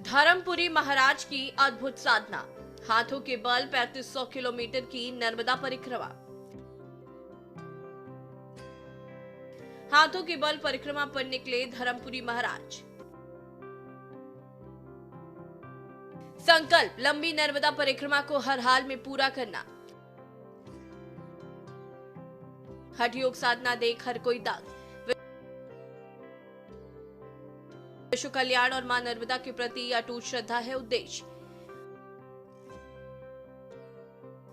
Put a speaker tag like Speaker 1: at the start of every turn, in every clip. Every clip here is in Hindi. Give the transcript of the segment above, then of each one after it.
Speaker 1: धर्मपुरी महाराज की अद्भुत साधना, हाथों के बल 3500 किलोमीटर की नर्मदा परिक्रमा। हाथों के बल परिक्रमा पर निकले धर्मपुरी महाराज। संकल्प, लंबी नर्मदा परिक्रमा को हर हाल में पूरा करना। हठ योग साधना देख हर कोई दाग। विश्व कल्याण और मां नर्मदा के प्रति अटूट श्रद्धा है उद्देश्य।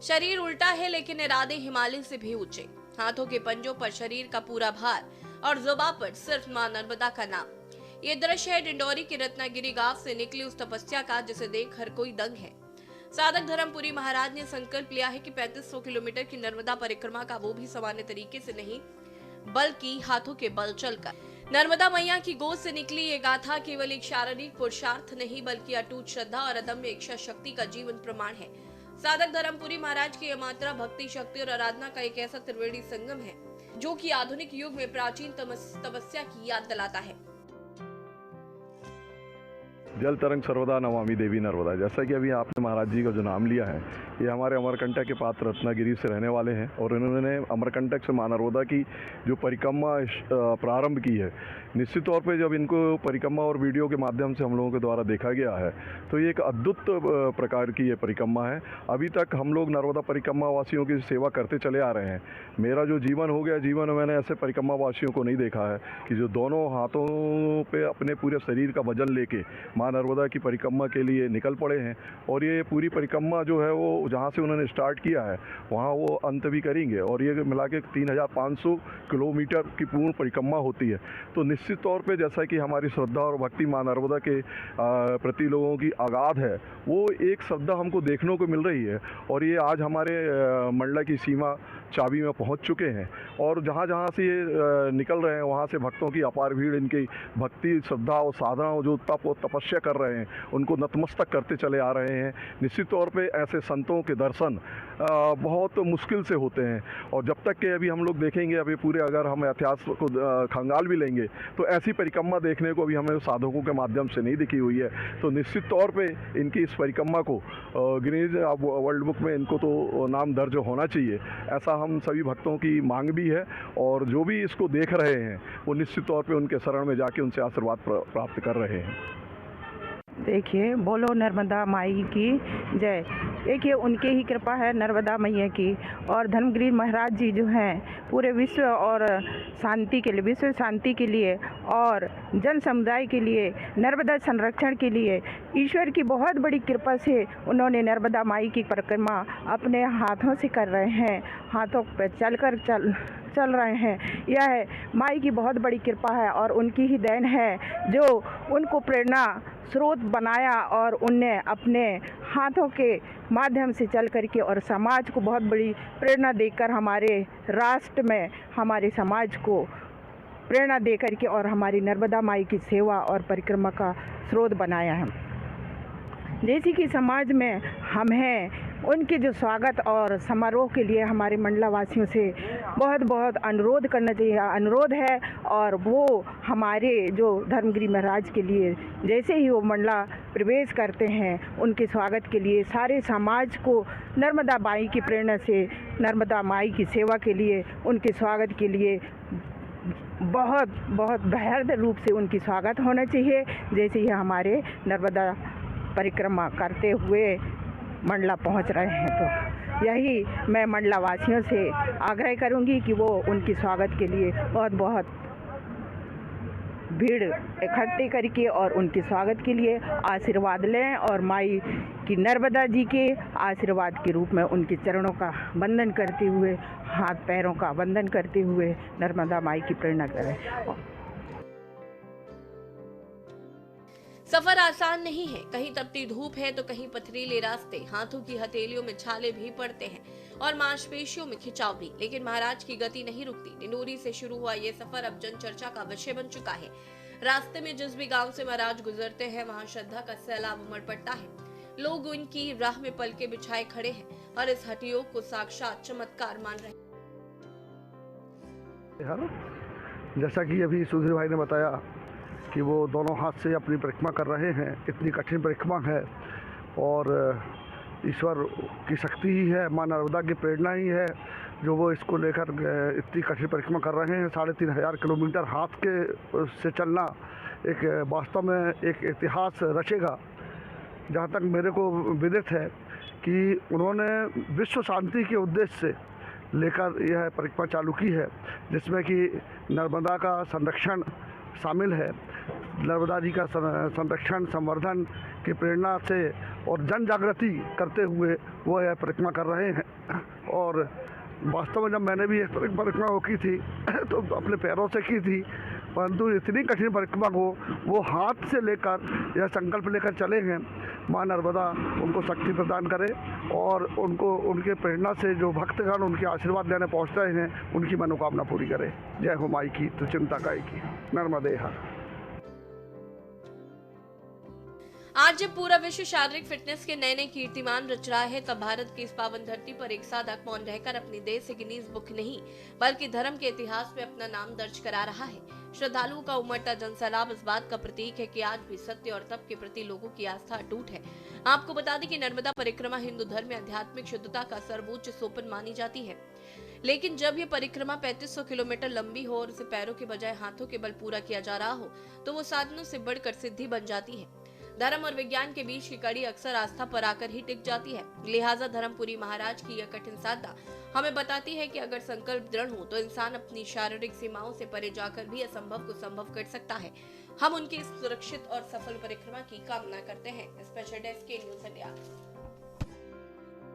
Speaker 1: शरीर उल्टा है लेकिन इरादे हिमालय से भी ऊंचे। हाथों के पंजों पर शरीर का पूरा भार और जुबां पर सिर्फ मां नर्मदा का नाम। ये दृश्य है डिंडोरी के रत्नागिरी गांव से निकली उस तपस्या का जिसे देख हर कोई दंग है। साधक धर्मपुरी महाराज ने संकल्प लिया है कि 3500 किलोमीटर की नर्मदा परिक्रमा का वो भी सामान्य तरीके से नहीं बल्कि हाथों के बल चलकर। नर्मदा मैया की गोद से निकली ये गाथा केवल एक शारीरिक पुरुषार्थ नहीं बल्कि अटूट श्रद्धा और अदम्य इच्छा शक्ति का जीवन प्रमाण है। साधक धर्मपुरी महाराज की यह मात्रा भक्ति, शक्ति और आराधना का एक ऐसा त्रिवेणी संगम है जो कि आधुनिक युग में प्राचीन तपस्या की याद दिलाता है।
Speaker 2: जल तरंग सर्वदा नमामि देवी नर्मदा। जैसा कि अभी आपने महाराज जी का जो नाम लिया है, ये हमारे अमरकंटक के पात्र रत्नागिरी से रहने वाले हैं और इन्होंने अमरकंटक से मां नर्मदा की जो परिक्रमा प्रारंभ की है। निश्चित तौर पे जब इनको परिक्रमा और वीडियो के माध्यम से हम लोगों के द्वारा देखा गया है तो ये एक अद्भुत प्रकार की ये परिक्रमा है। अभी तक हम लोग नर्मदा परिक्रमा वासियों की सेवा करते चले आ रहे हैं। मेरा जो जीवन हो गया, जीवन में मैंने ऐसे परिक्रमा वासियों को नहीं देखा है कि जो दोनों हाथों पे अपने पूरे शरीर का वजन लेके मां नर्मदा की परिक्रमा के लिए निकल पड़े हैं। और ये पूरी परिक्रमा जो है वो जहाँ से उन्होंने स्टार्ट किया है वहाँ वो अंत भी करेंगे और ये मिला के 3500 किलोमीटर की पूर्ण परिक्रमा होती है। तो निश्चित तौर पे जैसा कि हमारी श्रद्धा और भक्ति मां नर्मदा के प्रति लोगों की अगाध है, वो एक श्रद्धा हमको देखने को मिल रही है। और ये आज हमारे मंडला की सीमा चाबी में पहुंच चुके हैं और जहाँ जहाँ से ये निकल रहे हैं वहाँ से भक्तों की अपार भीड़ इनकी भक्ति, श्रद्धा और साधना जो तप और तपस्या कर रहे हैं उनको नतमस्तक करते चले आ रहे हैं। निश्चित तौर पे ऐसे संतों के दर्शन बहुत मुश्किल से होते हैं और जब तक के अभी हम लोग देखेंगे, अभी पूरे अगर हम इतिहास को खंगाल भी लेंगे तो ऐसी परिक्रमा देखने को अभी हमें साधकों के माध्यम से नहीं दिखी हुई है। तो निश्चित तौर पे इनकी इस परिक्रमा को गिनीज वर्ल्ड बुक में इनको तो नाम दर्ज होना चाहिए, ऐसा हम सभी भक्तों की मांग भी है। और जो भी इसको देख रहे हैं वो निश्चित तौर पे उनके शरण में जाके उनसे आशीर्वाद प्राप्त कर रहे हैं।
Speaker 3: देखिए, बोलो नर्मदा माई की जय। देखिए, उनके ही कृपा है नर्मदा मैया की। और धर्मगिरी महाराज जी जो हैं पूरे विश्व और शांति के लिए, विश्व शांति के लिए और जन समुदाय के लिए, नर्मदा संरक्षण के लिए ईश्वर की बहुत बड़ी कृपा से उन्होंने नर्मदा माई की परिक्रमा अपने हाथों से कर रहे हैं, हाथों पर चल रहे हैं। यह माई की बहुत बड़ी कृपा है और उनकी ही देन है जो उनको प्रेरणा स्रोत बनाया और उनने अपने हाथों के माध्यम से चल करके और समाज को बहुत बड़ी प्रेरणा देकर हमारे राष्ट्र में हमारे समाज को प्रेरणा दे करके और हमारी नर्मदा माई की सेवा और परिक्रमा का स्रोत बनाया है। जैसे कि समाज में हम हैं, उनके जो स्वागत और समारोह के लिए हमारे मंडला वासियों से बहुत बहुत अनुरोध करना चाहिए, अनुरोध है। और वो हमारे जो धर्मगिरी महाराज के लिए जैसे ही वो मंडला प्रवेश करते हैं उनके स्वागत के लिए सारे समाज को नर्मदा माई की प्रेरणा से नर्मदा माई की सेवा के लिए, उनके स्वागत के लिए बहुत बहुत बेहद रूप से उनकी स्वागत होना चाहिए। जैसे ही हमारे नर्मदा परिक्रमा करते हुए मंडला पहुंच रहे हैं तो यही मैं मंडला वासियों से आग्रह करूंगी कि वो उनके स्वागत के लिए बहुत बहुत भीड़ इकट्ठी करके और उनके स्वागत के लिए आशीर्वाद लें और माई की नर्मदा जी के आशीर्वाद के रूप में उनके चरणों का वंदन करते हुए, हाथ पैरों का वंदन करते हुए नर्मदा माई की प्रेरणा करें।
Speaker 1: सफर आसान नहीं है, कहीं तपती धूप है तो कहीं पथरीले रास्ते, हाथों की हथेलियों में छाले भी पड़ते हैं और मांसपेशियों में खिंचाव भी, लेकिन महाराज की गति नहीं रुकती। डिंडोरी से शुरू हुआ ये सफर अब जन चर्चा का विषय बन चुका है। रास्ते में जिस भी गांव से महाराज गुजरते हैं वहां श्रद्धा का सैलाब उमड़ पड़ता है। लोग उनकी राह में पलके बिछाए खड़े हैं और इस हठ योग को साक्षात चमत्कार मान रहे हैं।
Speaker 4: जैसा कि अभी सुधीर भाई ने बताया कि वो दोनों हाथ से अपनी परिक्रमा कर रहे हैं। इतनी कठिन परिक्रमा है और ईश्वर की शक्ति ही है, माँ नर्मदा की प्रेरणा ही है जो वो इसको लेकर इतनी कठिन परिक्रमा कर रहे हैं। 3500 किलोमीटर हाथ के से चलना एक वास्तव में एक इतिहास रचेगा। जहाँ तक मेरे को विदित है कि उन्होंने विश्व शांति के उद्देश्य से लेकर यह परिक्रमा चालू की है, जिसमें कि नर्मदा का संरक्षण शामिल है। नर्मदा जी का संरक्षण संवर्धन की प्रेरणा से और जन जागृति करते हुए वो यह परिक्रमा कर रहे हैं। और वास्तव में जब मैंने भी एक परिक्रमा की थी तो अपने पैरों से की थी, परंतु इतनी कठिन परिक्रमा को वो हाथ से लेकर यह संकल्प लेकर चले हैं। माँ नर्मदा उनको शक्ति प्रदान करे और उनको उनके प्रेरणा से जो भक्तगण उनके आशीर्वाद लेने पहुँच रहे हैं उनकी मनोकामना पूरी करे। जय हो माई की तो चिंता काय की। नर्मदे हर।
Speaker 1: आज जब पूरा विश्व शारीरिक फिटनेस के नए नए कीर्तिमान रच रहा है, तब भारत की इस पावन धरती पर एक साधक मौन रहकर अपनी देश से गिनीज बुक नहीं बल्कि धर्म के इतिहास में अपना नाम दर्ज करा रहा है। श्रद्धालुओं का उमड़ता जनसैलाब इस बात का प्रतीक है कि आज भी सत्य और तप के प्रति लोगों की आस्था अटूट है। आपको बता दें कि नर्मदा परिक्रमा हिंदू धर्म में आध्यात्मिक शुद्धता का सर्वोच्च सोपान मानी जाती है। लेकिन जब ये परिक्रमा 3500 किलोमीटर लंबी हो और उसे पैरों के बजाय हाथों के बल पूरा किया जा रहा हो, तो वो साधनों से बढ़कर सिद्धि बन जाती है। धर्म और विज्ञान के बीच की कड़ी अक्सर आस्था पर आकर ही टिक जाती है। लिहाजा धर्मपुरी महाराज की यह कठिन साधना हमें बताती है कि अगर संकल्प दृढ़ हो तो इंसान अपनी शारीरिक सीमाओं से परे जाकर भी असंभव को संभव कर सकता है। हम उनकी सुरक्षित और सफल परिक्रमा की कामना करते हैं। स्पेशल डेस्क के न्यूज़ इंडिया।